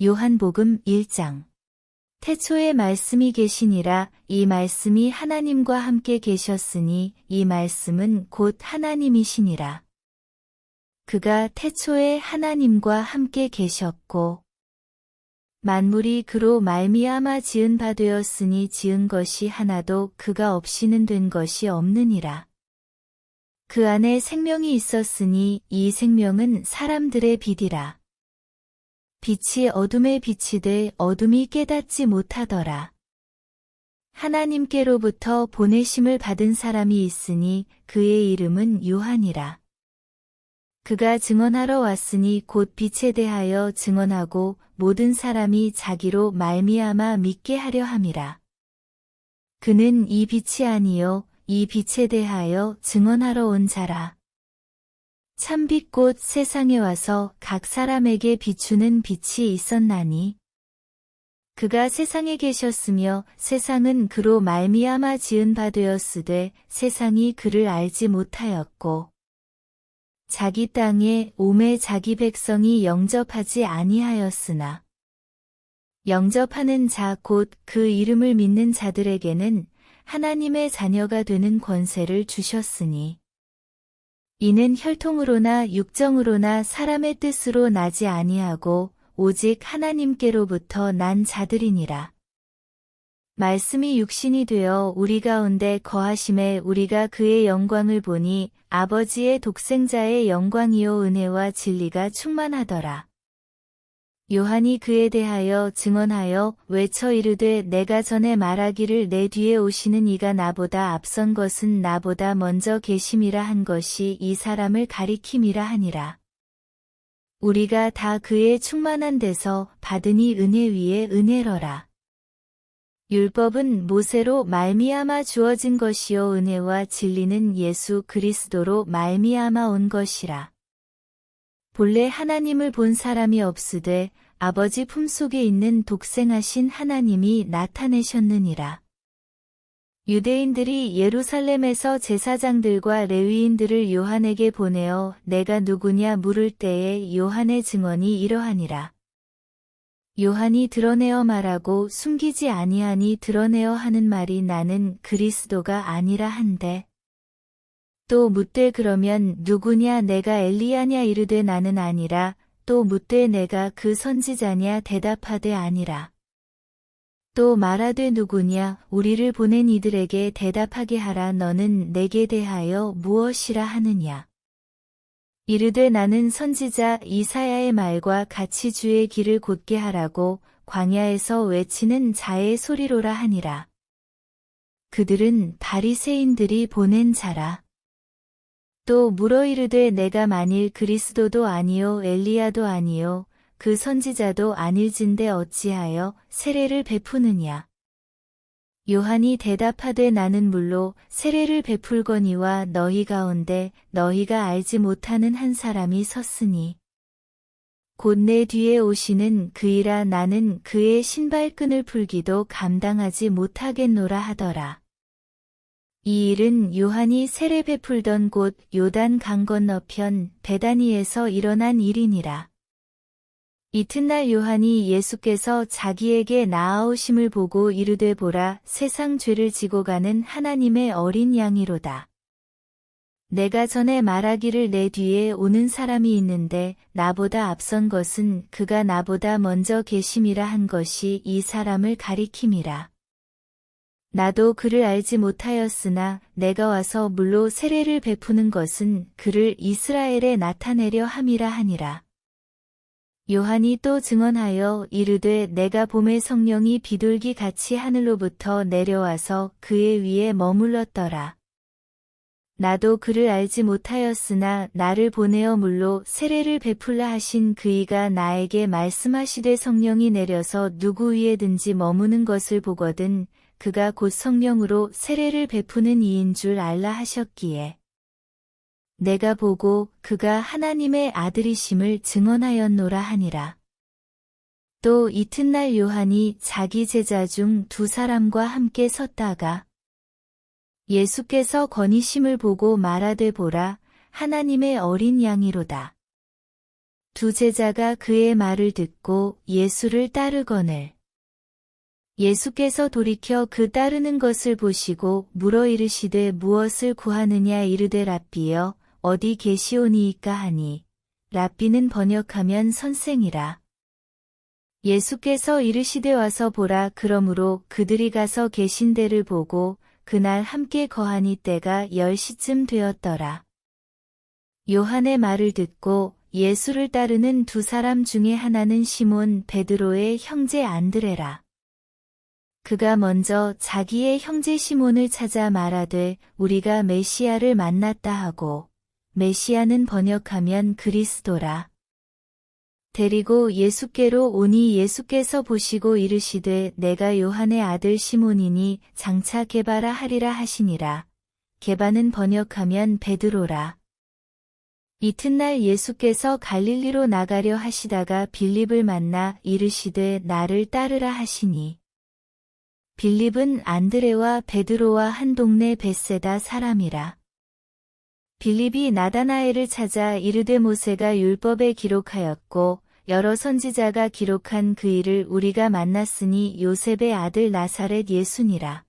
요한복음 1장. 태초에 말씀이 계시니라. 이 말씀이 하나님과 함께 계셨으니 이 말씀은 곧 하나님이시니라. 그가 태초에 하나님과 함께 계셨고 만물이 그로 말미암아 지은 바 되었으니 지은 것이 하나도 그가 없이는 된 것이 없느니라. 그 안에 생명이 있었으니 이 생명은 사람들의 빛이라. 빛이 어둠에 비치되 어둠이 깨닫지 못하더라. 하나님께로부터 보내심을 받은 사람이 있으니 그의 이름은 요한이라. 그가 증언하러 왔으니 곧 빛에 대하여 증언하고 모든 사람이 자기로 말미암아 믿게 하려 함이라. 그는 이 빛이 아니요 이 빛에 대하여 증언하러 온 자라. 참빛 곧 세상에 와서 각 사람에게 비추는 빛이 있었나니 그가 세상에 계셨으며 세상은 그로 말미암아 지은 바 되었으되 세상이 그를 알지 못하였고 자기 땅에 오매 자기 백성이 영접하지 아니하였으나 영접하는 자 곧 그 이름을 믿는 자들에게는 하나님의 자녀가 되는 권세를 주셨으니 이는 혈통으로나 육정으로나 사람의 뜻으로 나지 아니하고 오직 하나님께로부터 난 자들이니라. 말씀이 육신이 되어 우리 가운데 거하심에 우리가 그의 영광을 보니 아버지의 독생자의 영광이요 은혜와 진리가 충만하더라. 요한이 그에 대하여 증언하여 외쳐 이르되 내가 전에 말하기를 내 뒤에 오시는 이가 나보다 앞선 것은 나보다 먼저 계심이라 한 것이 이 사람을 가리킴이라 하니라. 우리가 다 그의 충만한 데서 받으니 은혜 위에 은혜러라. 율법은 모세로 말미암아 주어진 것이요 은혜와 진리는 예수 그리스도로 말미암아 온 것이라. 본래 하나님을 본 사람이 없으되 아버지 품속에 있는 독생하신 하나님이 나타내셨느니라. 유대인들이 예루살렘에서 제사장들과 레위인들을 요한에게 보내어 내가 누구냐 물을 때에 요한의 증언이 이러하니라. 요한이 드러내어 말하고 숨기지 아니하니 드러내어 하는 말이 나는 그리스도가 아니라 한데 또 묻되 그러면 누구냐 내가 엘리야냐 이르되 나는 아니라 또 묻되 내가 그 선지자냐 대답하되 아니라 또 말하되 누구냐 우리를 보낸 이들에게 대답하게 하라 너는 내게 대하여 무엇이라 하느냐 이르되 나는 선지자 이사야의 말과 같이 주의 길을 곧게 하라고 광야에서 외치는 자의 소리로라 하니라. 그들은 바리새인들이 보낸 자라. 또 물어 이르되 내가 만일 그리스도도 아니요 엘리야도 아니요 그 선지자도 아닐진대 어찌하여 세례를 베푸느냐. 요한이 대답하되 나는 물로 세례를 베풀거니와 너희 가운데 너희가 알지 못하는 한 사람이 섰으니 곧 내 뒤에 오시는 그이라 나는 그의 신발끈을 풀기도 감당하지 못하겠노라 하더라. 이 일은 요한이 세례 베풀던 곳 요단 강 건너편 베다니에서 일어난 일이니라. 이튿날 요한이 예수께서 자기에게 나아오심을 보고 이르되 보라 세상 죄를 지고 가는 하나님의 어린 양이로다. 내가 전에 말하기를 내 뒤에 오는 사람이 있는데 나보다 앞선 것은 그가 나보다 먼저 계심이라 한 것이 이 사람을 가리킴이라. 나도 그를 알지 못하였으나 내가 와서 물로 세례를 베푸는 것은 그를 이스라엘에 나타내려 함이라 하니라. 요한이 또 증언하여 이르되 내가 봄에 성령이 비둘기 같이 하늘로부터 내려와서 그의 위에 머물렀더라. 나도 그를 알지 못하였으나 나를 보내어 물로 세례를 베풀라 하신 그이가 나에게 말씀하시되 성령이 내려서 누구 위에든지 머무는 것을 보거든 그가 곧 성령으로 세례를 베푸는 이인 줄 알라 하셨기에 내가 보고 그가 하나님의 아들이심을 증언하였노라 하니라. 또 이튿날 요한이 자기 제자 중 두 사람과 함께 섰다가 예수께서 거니심을 보고 말하되 보라 하나님의 어린 양이로다. 두 제자가 그의 말을 듣고 예수를 따르거늘. 예수께서 돌이켜 그 따르는 것을 보시고 물어 이르시되 무엇을 구하느냐 이르되 랍비여 어디 계시오니이까 하니 랍비는 번역하면 선생이라. 예수께서 이르시되 와서 보라. 그러므로 그들이 가서 계신 데를 보고 그날 함께 거하니 때가 10시쯤 되었더라. 요한의 말을 듣고 예수를 따르는 두 사람 중에 하나는 시몬 베드로의 형제 안드레라. 그가 먼저 자기의 형제 시몬을 찾아 말하되 우리가 메시아를 만났다 하고, 메시아는 번역하면 그리스도라. 데리고 예수께로 오니 예수께서 보시고 이르시되 내가 요한의 아들 시몬이니 장차 게바라 하리라 하시니라. 게바는 번역하면 베드로라. 이튿날 예수께서 갈릴리로 나가려 하시다가 빌립을 만나 이르시되 나를 따르라 하시니. 빌립은 안드레와 베드로와 한 동네 벳세다 사람이라. 빌립이 나다나엘을 찾아 이르되 모세가 율법에 기록하였고 여러 선지자가 기록한 그 일을 우리가 만났으니 요셉의 아들 나사렛 예수니라.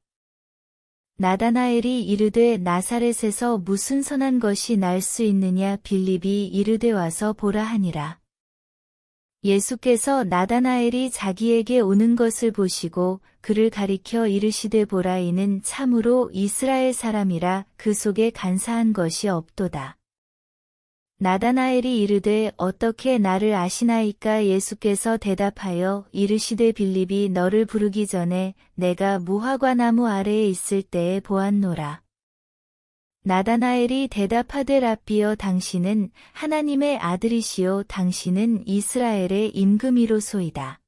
나다나엘이 이르되 나사렛에서 무슨 선한 것이 날 수 있느냐 빌립이 이르되 와서 보라 하니라. 예수께서 나다나엘이 자기에게 오는 것을 보시고 그를 가리켜 이르시되 보라 이는 참으로 이스라엘 사람이라 그 속에 간사한 것이 없도다. 나다나엘이 이르되 어떻게 나를 아시나이까 예수께서 대답하여 이르시되 빌립이 너를 부르기 전에 내가 무화과나무 아래에 있을 때에 보았노라. 나다나엘이 대답하되 랍비여 당신은 하나님의 아들이시요 당신은 이스라엘의 임금이로소이다.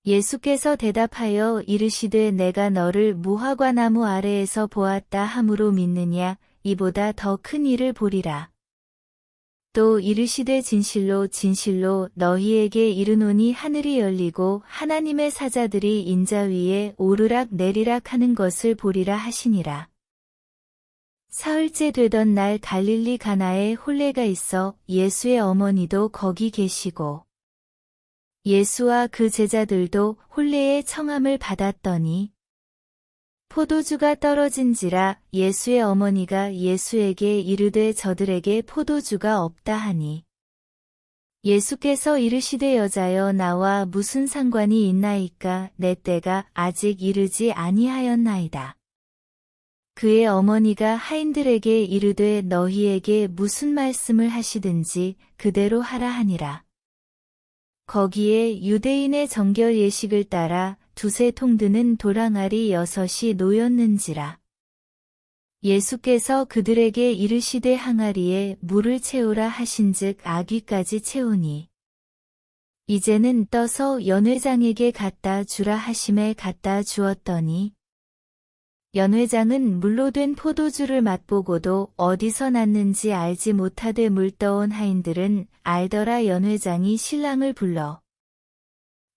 예수께서 대답하여 이르시되 내가 너를 무화과나무 아래에서 보았다 함으로 믿느냐 이보다 더 큰 일을 보리라. 또 이르시되 진실로 진실로 너희에게 이르노니 하늘이 열리고 하나님의 사자들이 인자 위에 오르락 내리락 하는 것을 보리라 하시니라. 사흘째 되던 날 갈릴리 가나에 혼례가 있어 예수의 어머니도 거기 계시고 예수와 그 제자들도 혼례의 청함을 받았더니 포도주가 떨어진지라 예수의 어머니가 예수에게 이르되 저들에게 포도주가 없다 하니 예수께서 이르시되 여자여 나와 무슨 상관이 있나이까 내 때가 아직 이르지 아니하였나이다. 그의 어머니가 하인들에게 이르되 너희에게 무슨 말씀을 하시든지 그대로 하라 하니라. 거기에 유대인의 정결 예식을 따라 두세 통 드는 도랑알이 6이 놓였는지라. 예수께서 그들에게 이르시되 항아리에 물을 채우라 하신즉 아귀까지 채우니. 이제는 떠서 연회장에게 갖다 주라 하심에 갖다 주었더니 연회장은 물로 된 포도주를 맛보고도 어디서 났는지 알지 못하되 물 떠온 하인들은 알더라. 연회장이 신랑을 불러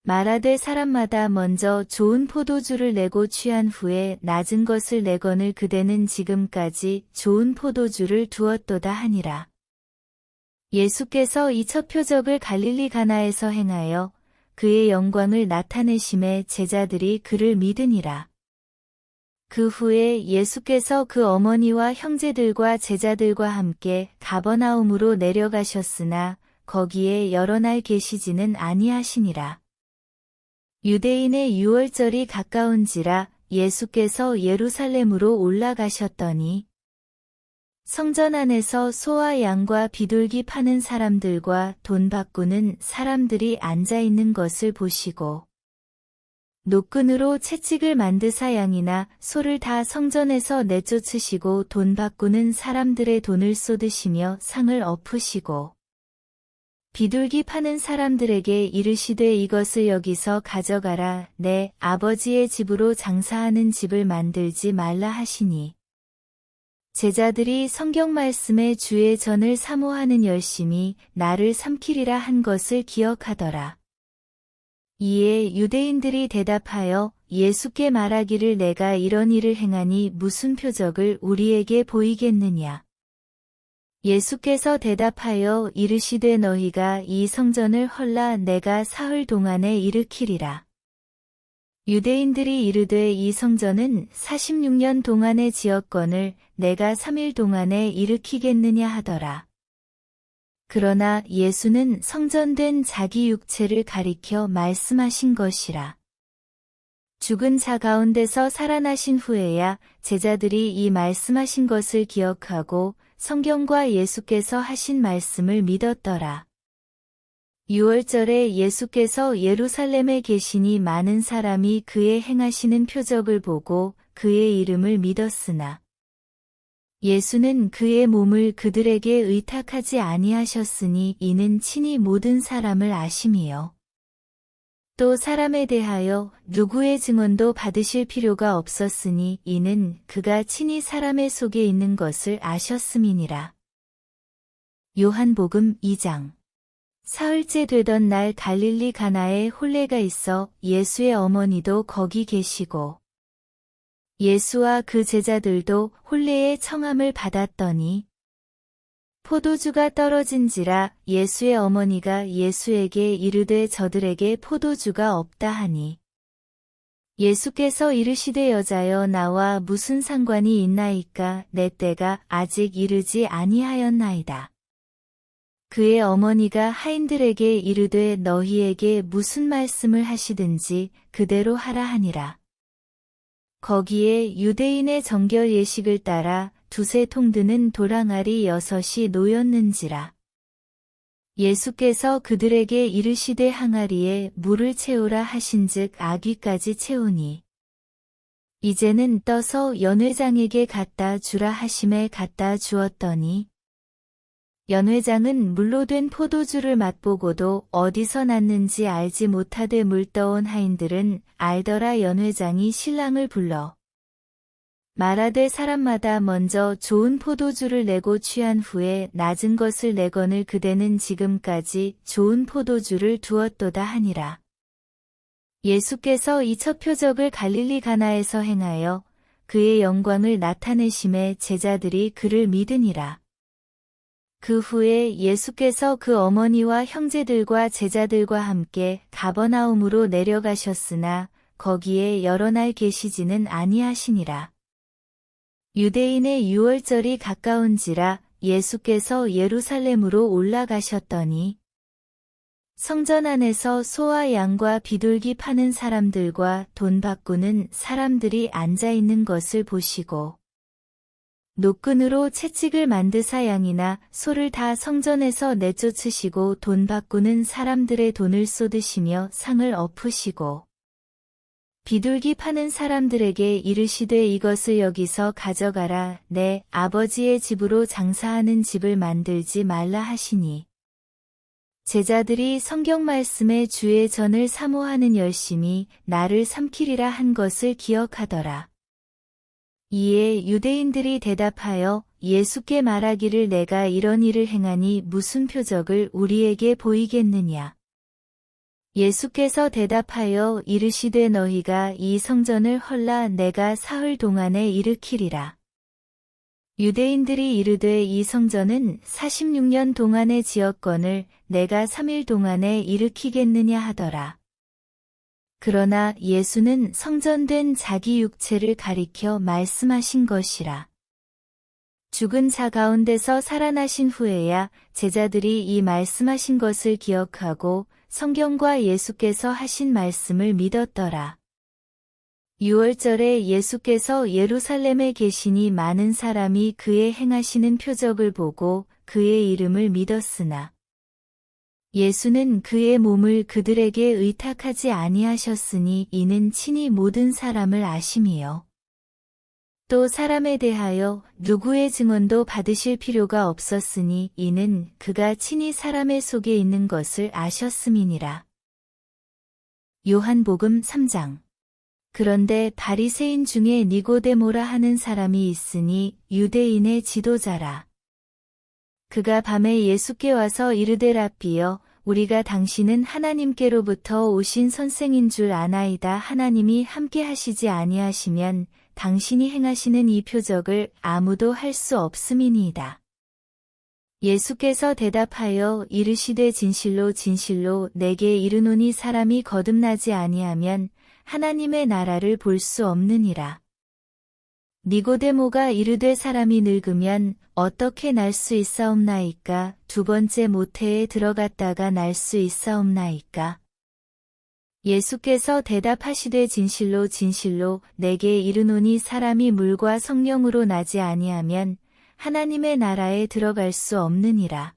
말하되 사람마다 먼저 좋은 포도주를 내고 취한 후에 낮은 것을 내거늘 그대는 지금까지 좋은 포도주를 두었도다 하니라. 예수께서 이 첫 표적을 갈릴리 가나에서 행하여 그의 영광을 나타내심에 제자들이 그를 믿으니라. 그 후에 예수께서 그 어머니와 형제들과 제자들과 함께 가버나움으로 내려가셨으나 거기에 여러 날 계시지는 아니하시니라. 유대인의 유월절이 가까운지라 예수께서 예루살렘으로 올라가셨더니 성전 안에서 소와 양과 비둘기 파는 사람들과 돈 바꾸는 사람들이 앉아 있는 것을 보시고 노끈으로 채찍을 만드사 양이나 소를 다 성전에서 내쫓으시고 돈 바꾸는 사람들의 돈을 쏟으시며 상을 엎으시고 비둘기 파는 사람들에게 이르시되 이것을 여기서 가져가라. 내 아버지의 집으로 장사하는 집을 만들지 말라 하시니 제자들이 성경 말씀에 주의 전을 사모하는 열심이 나를 삼키리라 한 것을 기억하더라. 이에 유대인들이 대답하여 예수께 말하기를 내가 이런 일을 행하니 무슨 표적을 우리에게 보이겠느냐. 예수께서 대답하여 이르시되 너희가 이 성전을 헐라 내가 사흘 동안에 일으키리라. 유대인들이 이르되 이 성전은 46년 동안에 지었거늘 내가 3일 동안에 일으키겠느냐 하더라. 그러나 예수는 성전된 자기 육체를 가리켜 말씀하신 것이라. 죽은 자 가운데서 살아나신 후에야 제자들이 이 말씀하신 것을 기억하고 성경과 예수께서 하신 말씀을 믿었더라. 6월절에 예수께서 예루살렘에 계시니 많은 사람이 그의 행하시는 표적을 보고 그의 이름을 믿었으나 예수는 그의 몸을 그들에게 의탁하지 아니하셨으니 이는 친히 모든 사람을 아심이요. 또 사람에 대하여 누구의 증언도 받으실 필요가 없었으니 이는 그가 친히 사람의 속에 있는 것을 아셨음이니라. 요한복음 2장. 사흘째 되던 날 갈릴리 가나에 혼례가 있어 예수의 어머니도 거기 계시고 예수와 그 제자들도 혼례의 청함을 받았더니 포도주가 떨어진지라 예수의 어머니가 예수에게 이르되 저들에게 포도주가 없다 하니 예수께서 이르시되 여자여 나와 무슨 상관이 있나이까 내 때가 아직 이르지 아니하였나이다. 그의 어머니가 하인들에게 이르되 너희에게 무슨 말씀을 하시든지 그대로 하라 하니라. 거기에 유대인의 정결 예식을 따라 두세 통 드는 도랑알이 6이 놓였는지라. 예수께서 그들에게 이르시되 항아리에 물을 채우라 하신즉 아귀까지 채우니 이제는 떠서 연회장에게 갖다 주라 하심에 갖다 주었더니 연회장은 물로 된 포도주를 맛보고도 어디서 났는지 알지 못하되 물떠온 하인들은 알더라. 연회장이 신랑을 불러 말하되 사람마다 먼저 좋은 포도주를 내고 취한 후에 낮은 것을 내거늘 그대는 지금까지 좋은 포도주를 두었도다 하니라. 예수께서 이 첫 표적을 갈릴리 가나에서 행하여 그의 영광을 나타내심에 제자들이 그를 믿으니라. 그 후에 예수께서 그 어머니와 형제들과 제자들과 함께 가버나움으로 내려가셨으나 거기에 여러 날 계시지는 아니하시니라. 유대인의 유월절이 가까운지라 예수께서 예루살렘으로 올라가셨더니 성전 안에서 소와 양과 비둘기 파는 사람들과 돈 바꾸는 사람들이 앉아 있는 것을 보시고 노끈으로 채찍을 만드사 양이나 소를 다 성전에서 내쫓으시고 돈 바꾸는 사람들의 돈을 쏟으시며 상을 엎으시고 비둘기 파는 사람들에게 이르시되 이것을 여기서 가져가라. 내 아버지의 집으로 장사하는 집을 만들지 말라 하시니 제자들이 성경 말씀에 주의 전을 사모하는 열심이 나를 삼키리라 한 것을 기억하더라. 이에 유대인들이 대답하여 예수께 말하기를 내가 이런 일을 행하니 무슨 표적을 우리에게 보이겠느냐. 예수께서 대답하여 이르시되 너희가 이 성전을 헐라 내가 사흘 동안에 일으키리라. 유대인들이 이르되 이 성전은 46년 동안에 지었거늘 내가 3일 동안에 일으키겠느냐 하더라. 그러나 예수는 성전된 자기 육체를 가리켜 말씀하신 것이라. 죽은 자 가운데서 살아나신 후에야 제자들이 이 말씀하신 것을 기억하고 성경과 예수께서 하신 말씀을 믿었더라. 6월절에 예수께서 예루살렘에 계시니 많은 사람이 그의 행하시는 표적을 보고 그의 이름을 믿었으나 예수는 그의 몸을 그들에게 의탁하지 아니하셨으니 이는 친히 모든 사람을 아심이요. 또 사람에 대하여 누구의 증언도 받으실 필요가 없었으니 이는 그가 친히 사람의 속에 있는 것을 아셨음이니라. 요한복음 3장. 그런데 바리새인 중에 니고데모라 하는 사람이 있으니 유대인의 지도자라. 그가 밤에 예수께 와서 이르되 랍비여 우리가 당신은 하나님께로부터 오신 선생인 줄 아나이다. 하나님이 함께 하시지 아니하시면 당신이 행하시는 이 표적을 아무도 할 수 없음이니이다. 예수께서 대답하여 이르시되 진실로 진실로 내게 이르노니 사람이 거듭나지 아니하면 하나님의 나라를 볼 수 없느니라. 니고데모가 이르되 사람이 늙으면 어떻게 날 수 있사옵나이까? 두 번째 모태에 들어갔다가 날 수 있사옵나이까? 예수께서 대답하시되 진실로 진실로 내게 이르노니 사람이 물과 성령으로 나지 아니하면 하나님의 나라에 들어갈 수 없느니라.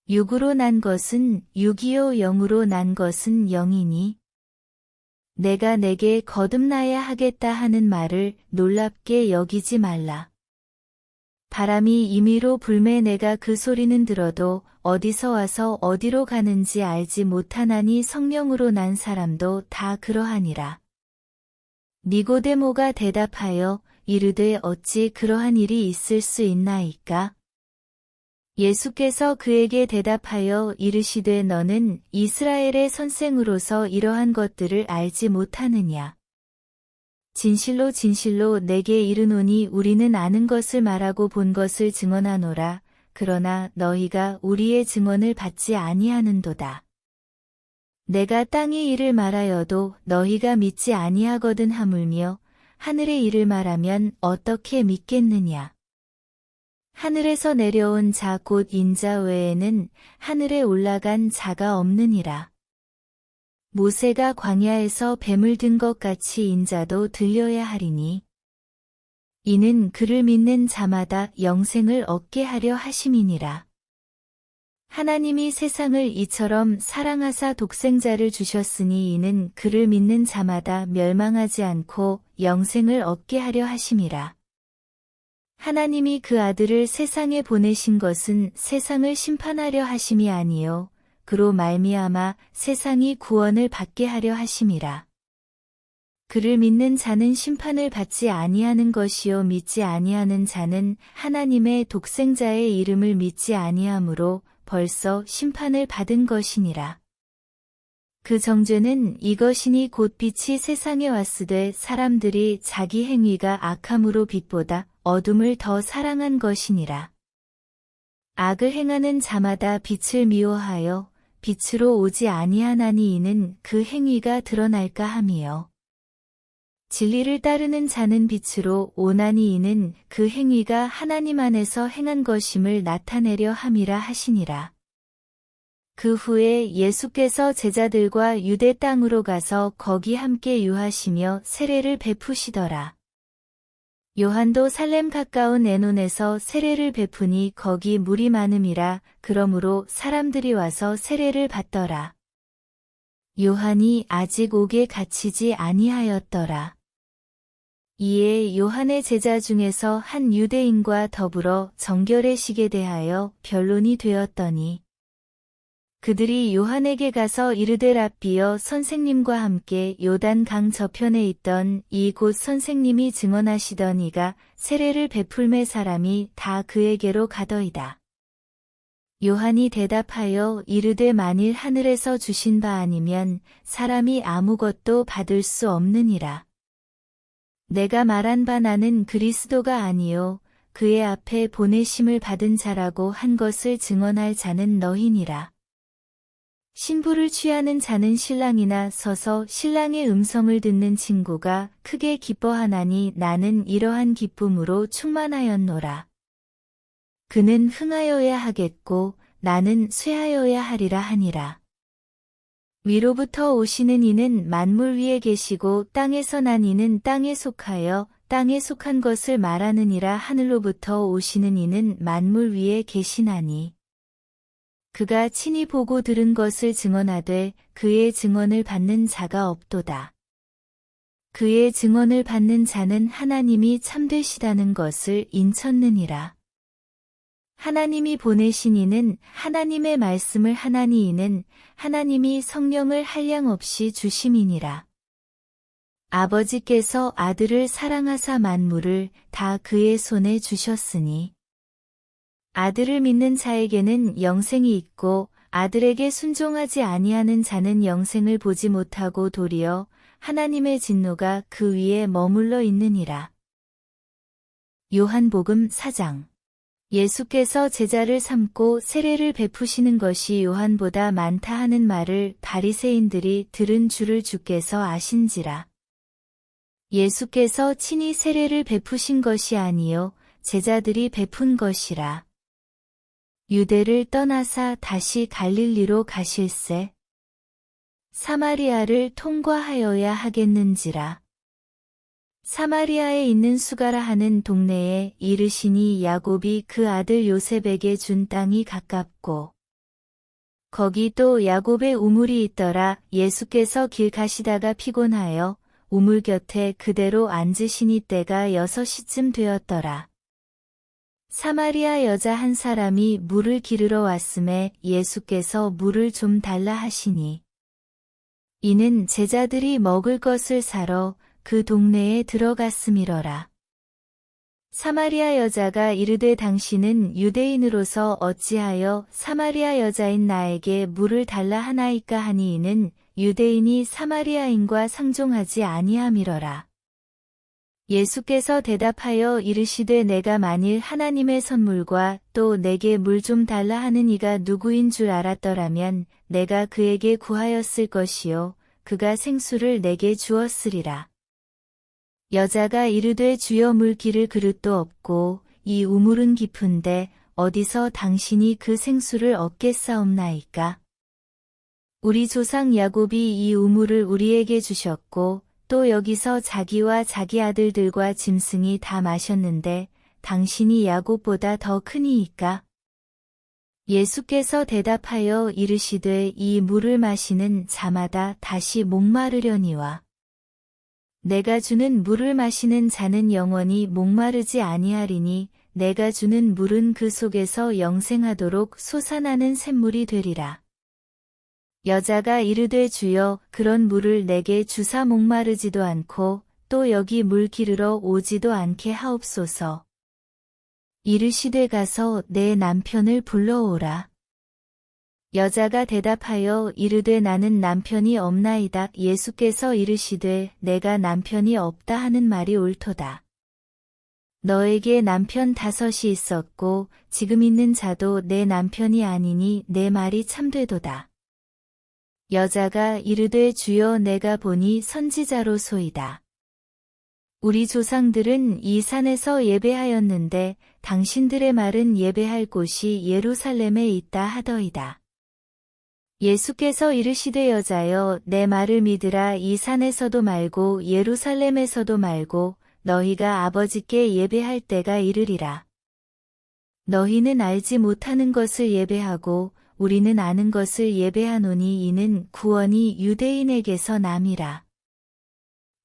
육으로 난 것은 육이요 영으로 난 것은 영이니 내가 내게 거듭나야 하겠다 하는 말을 놀랍게 여기지 말라. 바람이 임의로 불매 내가 그 소리는 들어도 어디서 와서 어디로 가는지 알지 못하나니 성령으로 난 사람도 다 그러하니라. 니고데모가 대답하여 이르되 어찌 그러한 일이 있을 수 있나이까? 예수께서 그에게 대답하여 이르시되 너는 이스라엘의 선생으로서 이러한 것들을 알지 못하느냐? 진실로 진실로 내게 이르노니 우리는 아는 것을 말하고 본 것을 증언하노라. 그러나 너희가 우리의 증언을 받지 아니하는도다. 내가 땅의 일을 말하여도 너희가 믿지 아니하거든 하물며 하늘의 일을 말하면 어떻게 믿겠느냐? 하늘에서 내려온 자 곧 인자 외에는 하늘에 올라간 자가 없느니라. 모세가 광야에서 뱀을 든 것 같이 인자도 들려야 하리니 이는 그를 믿는 자마다 영생을 얻게 하려 하심이니라. 하나님이 세상을 이처럼 사랑하사 독생자를 주셨으니 이는 그를 믿는 자마다 멸망하지 않고 영생을 얻게 하려 하심이라. 하나님이 그 아들을 세상에 보내신 것은 세상을 심판하려 하심이 아니요 그로 말미암아 세상이 구원을 받게 하려 하심이라. 그를 믿는 자는 심판을 받지 아니하는 것이요 믿지 아니하는 자는 하나님의 독생자의 이름을 믿지 아니하므로 벌써 심판을 받은 것이니라. 그 정죄는 이것이니 곧 빛이 세상에 왔으되 사람들이 자기 행위가 악함으로 빛보다 어둠을 더 사랑한 것이니라. 악을 행하는 자마다 빛을 미워하여 빛으로 오지 아니하나니 이는 그 행위가 드러날까 함이요. 진리를 따르는 자는 빛으로 오나니 이는 그 행위가 하나님 안에서 행한 것임을 나타내려 함이라 하시니라. 그 후에 예수께서 제자들과 유대 땅으로 가서 거기 함께 유하시며 세례를 베푸시더라. 요한도 살렘 가까운 에논에서 세례를 베푸니 거기 물이 많음이라. 그러므로 사람들이 와서 세례를 받더라. 요한이 아직 옥에 갇히지 아니하였더라. 이에 요한의 제자 중에서 한 유대인과 더불어 정결의 식에 대하여 변론이 되었더니 그들이 요한에게 가서 이르되 랍비여 선생님과 함께 요단 강 저편에 있던 이곳 선생님이 증언하시던 이가 세례를 베풀매 사람이 다 그에게로 가더이다. 요한이 대답하여 이르되 만일 하늘에서 주신 바 아니면 사람이 아무것도 받을 수 없느니라. 내가 말한 바 나는 그리스도가 아니요 그의 앞에 보내심을 받은 자라고 한 것을 증언할 자는 너희니라. 신부를 취하는 자는 신랑이나 서서 신랑의 음성을 듣는 친구가 크게 기뻐하나니 나는 이러한 기쁨으로 충만하였노라. 그는 흥하여야 하겠고 나는 쇠하여야 하리라 하니라. 위로부터 오시는 이는 만물 위에 계시고 땅에서 난 이는 땅에 속하여 땅에 속한 것을 말하느니라. 하늘로부터 오시는 이는 만물 위에 계시나니 그가 친히 보고 들은 것을 증언하되 그의 증언을 받는 자가 없도다. 그의 증언을 받는 자는 하나님이 참되시다는 것을 인쳤느니라. 하나님이 보내신 이는 하나님의 말씀을 하나니 이는 하나님이 성령을 한량없이 주심이니라. 아버지께서 아들을 사랑하사 만물을 다 그의 손에 주셨으니 아들을 믿는 자에게는 영생이 있고 아들에게 순종하지 아니하는 자는 영생을 보지 못하고 도리어 하나님의 진노가 그 위에 머물러 있느니라. 요한복음 4장 예수께서 제자를 삼고 세례를 베푸시는 것이 요한보다 많다 하는 말을 바리새인들이 들은 줄을 주께서 아신지라. 예수께서 친히 세례를 베푸신 것이 아니요 제자들이 베푼 것이라. 유대를 떠나사 다시 갈릴리로 가실새 사마리아를 통과하여야 하겠는지라. 사마리아에 있는 수가라 하는 동네에 이르시니 야곱이 그 아들 요셉에게 준 땅이 가깝고 거기 또 야곱의 우물이 있더라. 예수께서 길 가시다가 피곤하여 우물 곁에 그대로 앉으시니 때가 6시쯤 되었더라. 사마리아 여자 한 사람이 물을 기르러 왔음에 예수께서 물을 좀 달라 하시니 이는 제자들이 먹을 것을 사러 그 동네에 들어갔음이러라. 사마리아 여자가 이르되 당신은 유대인으로서 어찌하여 사마리아 여자인 나에게 물을 달라 하나이까 하니 이는 유대인이 사마리아인과 상종하지 아니함이러라. 예수께서 대답하여 이르시되 내가 만일 하나님의 선물과 또 내게 물 좀 달라 하는 이가 누구인 줄 알았더라면 내가 그에게 구하였을 것이요 그가 생수를 내게 주었으리라. 여자가 이르되 주여 물 기를 그릇도 없고 이 우물은 깊은데 어디서 당신이 그 생수를 얻겠사옵나이까? 우리 조상 야곱이 이 우물을 우리에게 주셨고 또 여기서 자기와 자기 아들들과 짐승이 다 마셨는데 당신이 야곱보다 더 크니이까? 예수께서 대답하여 이르시되 이 물을 마시는 자마다 다시 목마르려니와 내가 주는 물을 마시는 자는 영원히 목마르지 아니하리니 내가 주는 물은 그 속에서 영생하도록 솟아나는 샘물이 되리라. 여자가 이르되 주여 그런 물을 내게 주사 목마르지도 않고 또 여기 물 기르러 오지도 않게 하옵소서. 이르시되 가서 내 남편을 불러오라. 여자가 대답하여 이르되 나는 남편이 없나이다. 예수께서 이르시되 내가 남편이 없다 하는 말이 옳도다. 너에게 남편 5이 있었고 지금 있는 자도 내 남편이 아니니 내 말이 참되도다. 여자가 이르되 주여 내가 보니 선지자로소이다. 우리 조상들은 이 산에서 예배하였는데 당신들의 말은 예배할 곳이 예루살렘에 있다 하더이다. 예수께서 이르시되 여자여 내 말을 믿으라. 이 산에서도 말고 예루살렘에서도 말고 너희가 아버지께 예배할 때가 이르리라. 너희는 알지 못하는 것을 예배하고 우리는 아는 것을 예배하노니 이는 구원이 유대인에게서 남이라.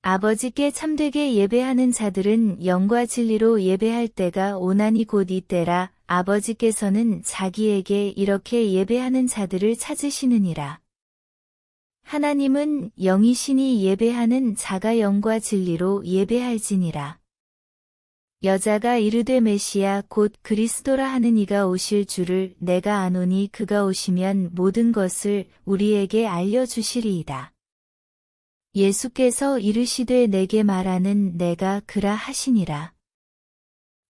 아버지께 참되게 예배하는 자들은 영과 진리로 예배할 때가 오나니 곧 이때라. 아버지께서는 자기에게 이렇게 예배하는 자들을 찾으시느니라. 하나님은 영이시니 예배하는 자가 영과 진리로 예배할지니라. 여자가 이르되 메시아 곧 그리스도라 하는 이가 오실 줄을 내가 아노니 그가 오시면 모든 것을 우리에게 알려주시리이다. 예수께서 이르시되 내게 말하는 내가 그라 하시니라.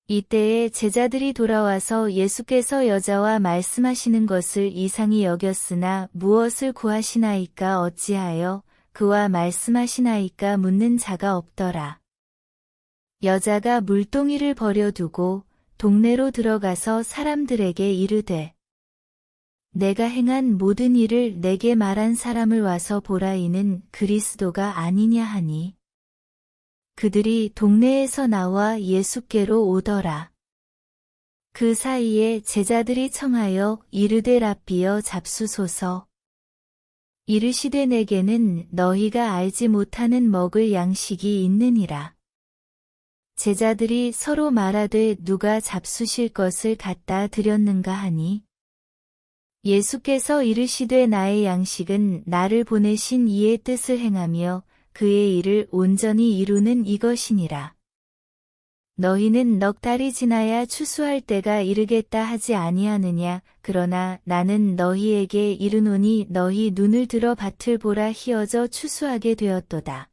이때에 제자들이 돌아와서 예수께서 여자와 말씀하시는 것을 이상히 여겼으나 무엇을 구하시나이까 어찌하여 그와 말씀하시나이까 묻는 자가 없더라. 여자가 물동이를 버려두고 동네로 들어가서 사람들에게 이르되 내가 행한 모든 일을 내게 말한 사람을 와서 보라 이는 그리스도가 아니냐 하니 그들이 동네에서 나와 예수께로 오더라. 그 사이에 제자들이 청하여 이르되 랍비여 잡수소서. 이르시되 내게는 너희가 알지 못하는 먹을 양식이 있느니라. 제자들이 서로 말하되 누가 잡수실 것을 갖다 드렸는가 하니 예수께서 이르시되 나의 양식은 나를 보내신 이의 뜻을 행하며 그의 일을 온전히 이루는 이것이니라. 너희는 넉 달이 지나야 추수할 때가 이르겠다 하지 아니하느냐. 그러나 나는 너희에게 이르노니 너희 눈을 들어 밭을 보라 희어져 추수하게 되었도다.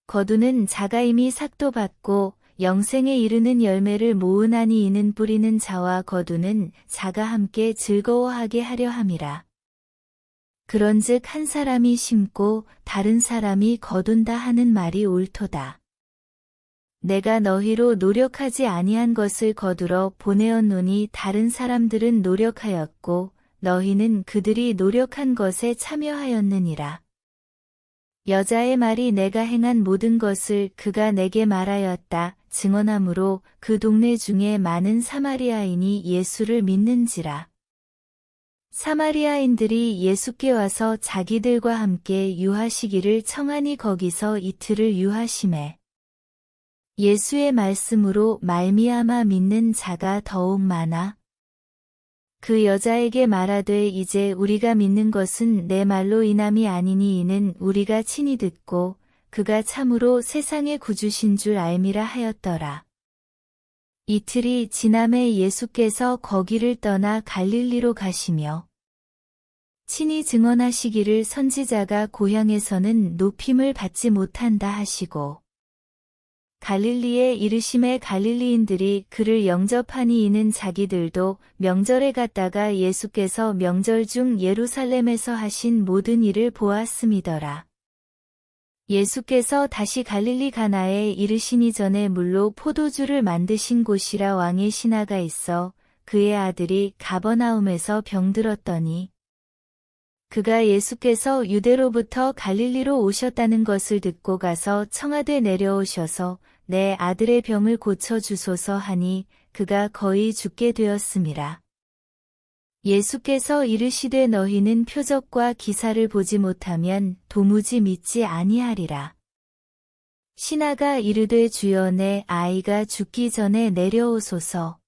거두는 자가 이미 삭도 받고 영생에 이르는 열매를 모으나니 이는 뿌리는 자와 거두는 자가 함께 즐거워하게 하려 함이라. 그런즉 한 사람이 심고 다른 사람이 거둔다 하는 말이 옳도다. 내가 너희로 노력하지 아니한 것을 거두러 보내었노니 다른 사람들은 노력하였고 너희는 그들이 노력한 것에 참여하였느니라. 여자의 말이 내가 행한 모든 것을 그가 내게 말하였다 증언하므로 그 동네 중에 많은 사마리아인이 예수를 믿는지라. 사마리아인들이 예수께 와서 자기들과 함께 유하시기를 청하니 거기서 이틀을 유하시매 예수의 말씀으로 말미암아 믿는 자가 더욱 많아 그 여자에게 말하되 이제 우리가 믿는 것은 내 말로 인함이 아니니 이는 우리가 친히 듣고 그가 참으로 세상의 구주신 줄 알미라 하였더라. 이틀이 지남에 예수께서 거기를 떠나 갈릴리로 가시며 친히 증언하시기를 선지자가 고향에서는 높임을 받지 못한다 하시고 갈릴리에 이르심에 갈릴리인들이 그를 영접하니 이는 자기들도 명절에 갔다가 예수께서 명절 중 예루살렘에서 하신 모든 일을 보았음이더라. 예수께서 다시 갈릴리 가나에 이르시니 전에 물로 포도주를 만드신 곳이라 왕의 신하가 있어 그의 아들이 가버나움에서 병들었더니 그가 예수께서 유대로부터 갈릴리로 오셨다는 것을 듣고 가서 청하되 내려오셔서 내 아들의 병을 고쳐주소서 하니 그가 거의 죽게 되었음이라. 예수께서 이르시되 너희는 표적과 기사를 보지 못하면 도무지 믿지 아니하리라. 신하가 이르되 주여 내 아이가 죽기 전에 내려오소서.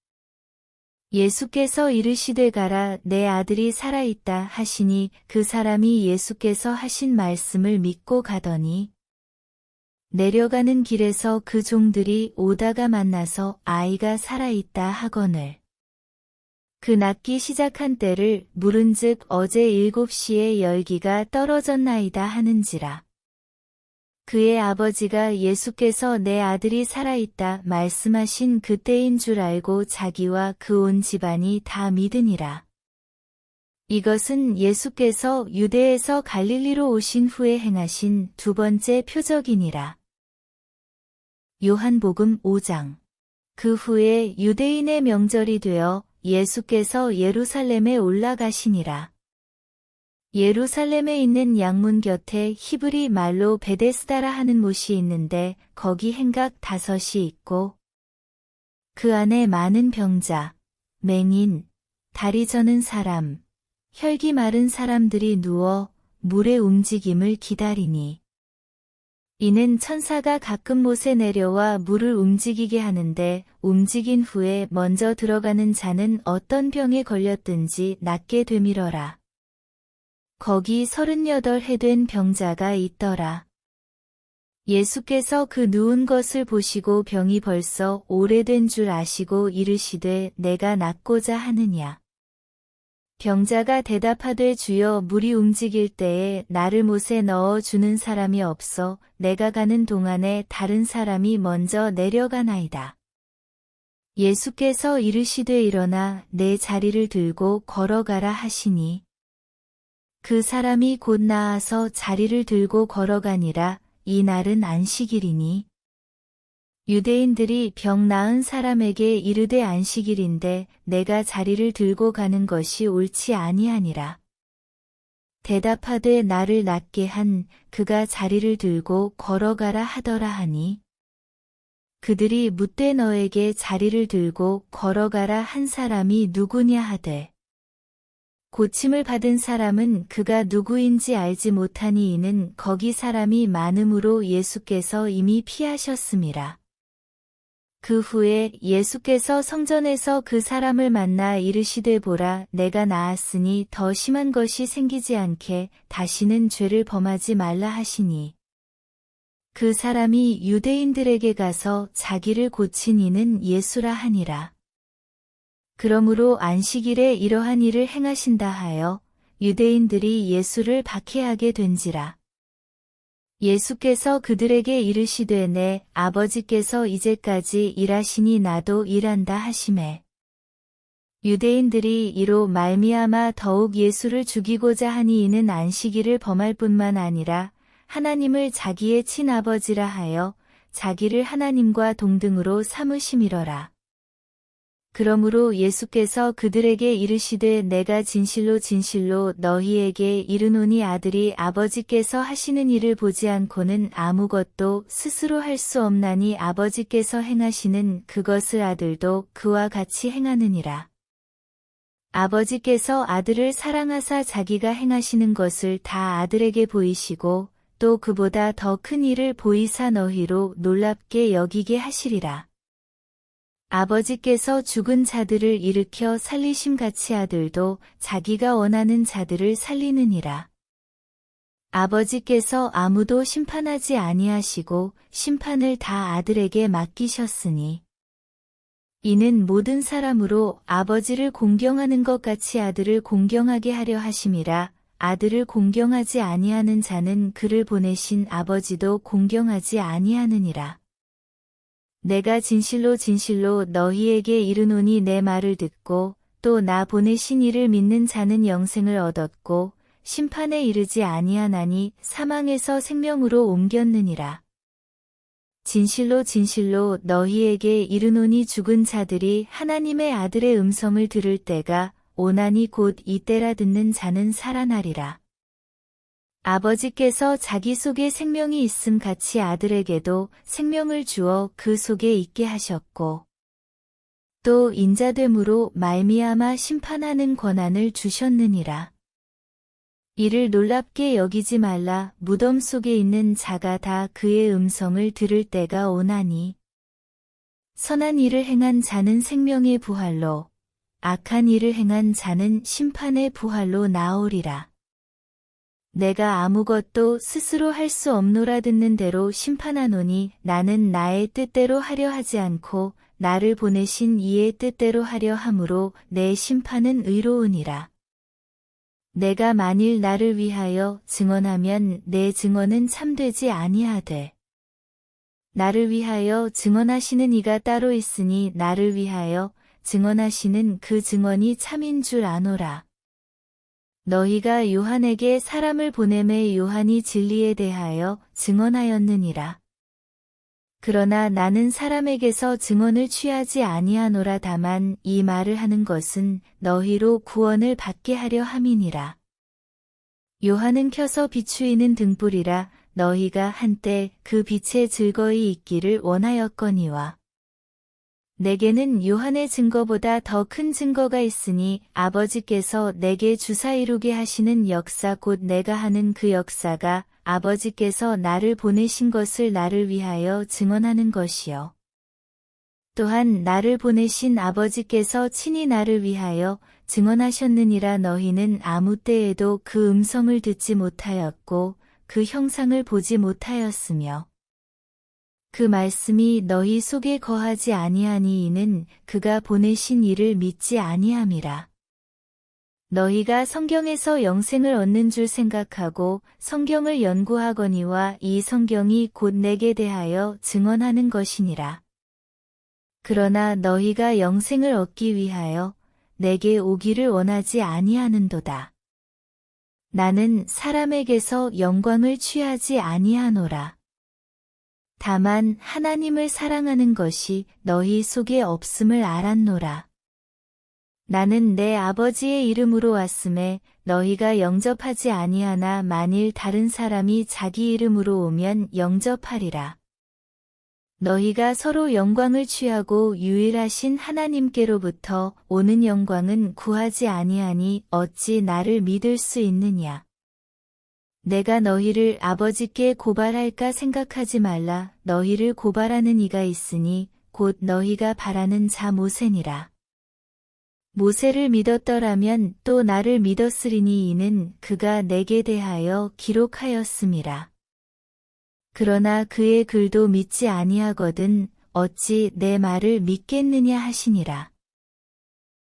예수께서 이르시되 가라 내 아들이 살아있다 하시니 그 사람이 예수께서 하신 말씀을 믿고 가더니 내려가는 길에서 그 종들이 오다가 만나서 아이가 살아있다 하거늘 그 낫기 시작한 때를 물은즉 어제 7시에 열기가 떨어졌나이다 하는지라. 그의 아버지가 예수께서 내 아들이 살아있다 말씀하신 그때인 줄 알고 자기와 그 온 집안이 다 믿으니라. 이것은 예수께서 유대에서 갈릴리로 오신 후에 행하신 두 번째 표적이니라. 요한복음 5장. 그 후에 유대인의 명절이 되어 예수께서 예루살렘에 올라가시니라. 예루살렘에 있는 양문 곁에 히브리 말로 베데스다라 하는 못이 있는데 거기 행각 5이 있고 그 안에 많은 병자, 맹인, 다리 저는 사람, 혈기 마른 사람들이 누워 물의 움직임을 기다리니 이는 천사가 가끔 못에 내려와 물을 움직이게 하는데 움직인 후에 먼저 들어가는 자는 어떤 병에 걸렸든지 낫게 되밀어라. 거기 38해 된 병자가 있더라. 예수께서 그 누운 것을 보시고 병이 벌써 오래된 줄 아시고 이르시되 내가 낫고자 하느냐. 병자가 대답하되 주여 물이 움직일 때에 나를 못에 넣어 주는 사람이 없어 내가 가는 동안에 다른 사람이 먼저 내려가나이다. 예수께서 이르시되 일어나 내 자리를 들고 걸어가라 하시니 그 사람이 곧 나아서 자리를 들고 걸어가니라. 이 날은 안식일이니 유대인들이 병 나은 사람에게 이르되 안식일인데 내가 자리를 들고 가는 것이 옳지 아니하니라. 대답하되 나를 낫게 한 그가 자리를 들고 걸어가라 하더라 하니 그들이 묻되 너에게 자리를 들고 걸어가라 한 사람이 누구냐 하되 고침을 받은 사람은 그가 누구인지 알지 못하니 이는 거기 사람이 많음으로 예수께서 이미 피하셨음이라. 그 후에 예수께서 성전에서 그 사람을 만나 이르시되 보라 내가 나았으니 더 심한 것이 생기지 않게 다시는 죄를 범하지 말라 하시니 그 사람이 유대인들에게 가서 자기를 고친 이는 예수라 하니라. 그러므로 안식일에 이러한 일을 행하신다 하여 유대인들이 예수를 박해하게 된지라. 예수께서 그들에게 이르시되 내 아버지께서 이제까지 일하시니 나도 일한다 하시매. 유대인들이 이로 말미암아 더욱 예수를 죽이고자 하니 이는 안식일을 범할 뿐만 아니라 하나님을 자기의 친아버지라 하여 자기를 하나님과 동등으로 삼으심이러라. 그러므로 예수께서 그들에게 이르시되 내가 진실로 진실로 너희에게 이르노니 아들이 아버지께서 하시는 일을 보지 않고는 아무것도 스스로 할 수 없나니 아버지께서 행하시는 그것을 아들도 그와 같이 행하느니라. 아버지께서 아들을 사랑하사 자기가 행하시는 것을 다 아들에게 보이시고 또 그보다 더 큰 일을 보이사 너희로 놀랍게 여기게 하시리라. 아버지께서 죽은 자들을 일으켜 살리심같이 아들도 자기가 원하는 자들을 살리느니라. 아버지께서 아무도 심판하지 아니하시고 심판을 다 아들에게 맡기셨으니 이는 모든 사람으로 아버지를 공경하는 것 같이 아들을 공경하게 하려 하심이라. 아들을 공경하지 아니하는 자는 그를 보내신 아버지도 공경하지 아니하느니라. 내가 진실로 진실로 너희에게 이르노니 내 말을 듣고 또 나 보내신 이를 믿는 자는 영생을 얻었고 심판에 이르지 아니하나니 사망에서 생명으로 옮겼느니라. 진실로 진실로 너희에게 이르노니 죽은 자들이 하나님의 아들의 음성을 들을 때가 오나니 곧 이때라 듣는 자는 살아나리라. 아버지께서 자기 속에 생명이 있음 같이 아들에게도 생명을 주어 그 속에 있게 하셨고 또 인자됨으로 말미암아 심판하는 권한을 주셨느니라. 이를 놀랍게 여기지 말라. 무덤 속에 있는 자가 다 그의 음성을 들을 때가 오나니 선한 일을 행한 자는 생명의 부활로 악한 일을 행한 자는 심판의 부활로 나오리라. 내가 아무것도 스스로 할 수 없노라 듣는 대로 심판하노니 나는 나의 뜻대로 하려 하지 않고 나를 보내신 이의 뜻대로 하려 함으로 내 심판은 의로우니라. 내가 만일 나를 위하여 증언하면 내 증언은 참되지 아니하되 나를 위하여 증언하시는 이가 따로 있으니 나를 위하여 증언하시는 그 증언이 참인 줄 아노라. 너희가 요한에게 사람을 보내매 요한이 진리에 대하여 증언하였느니라. 그러나 나는 사람에게서 증언을 취하지 아니하노라. 다만 이 말을 하는 것은 너희로 구원을 받게 하려 함이니라. 요한은 켜서 비추이는 등불이라. 너희가 한때 그 빛에 즐거이 있기를 원하였거니와 내게는 요한의 증거보다 더 큰 증거가 있으니 아버지께서 내게 주사 이루게 하시는 역사 곧 내가 하는 그 역사가 아버지께서 나를 보내신 것을 나를 위하여 증언하는 것이요. 또한 나를 보내신 아버지께서 친히 나를 위하여 증언하셨느니라. 너희는 아무 때에도 그 음성을 듣지 못하였고 그 형상을 보지 못하였으며 그 말씀이 너희 속에 거하지 아니하니 이는 그가 보내신 이를 믿지 아니함이라. 너희가 성경에서 영생을 얻는 줄 생각하고 성경을 연구하거니와 이 성경이 곧 내게 대하여 증언하는 것이니라. 그러나 너희가 영생을 얻기 위하여 내게 오기를 원하지 아니하는도다. 나는 사람에게서 영광을 취하지 아니하노라. 다만 하나님을 사랑하는 것이 너희 속에 없음을 알았노라. 나는 내 아버지의 이름으로 왔음에 너희가 영접하지 아니하나 만일 다른 사람이 자기 이름으로 오면 영접하리라. 너희가 서로 영광을 취하고 유일하신 하나님께로부터 오는 영광은 구하지 아니하니 어찌 나를 믿을 수 있느냐. 내가 너희를 아버지께 고발할까 생각하지 말라. 너희를 고발하는 이가 있으니 곧 너희가 바라는 자 모세니라. 모세를 믿었더라면 또 나를 믿었으리니 이는 그가 내게 대하여 기록하였음이라. 그러나 그의 글도 믿지 아니하거든 어찌 내 말을 믿겠느냐 하시니라.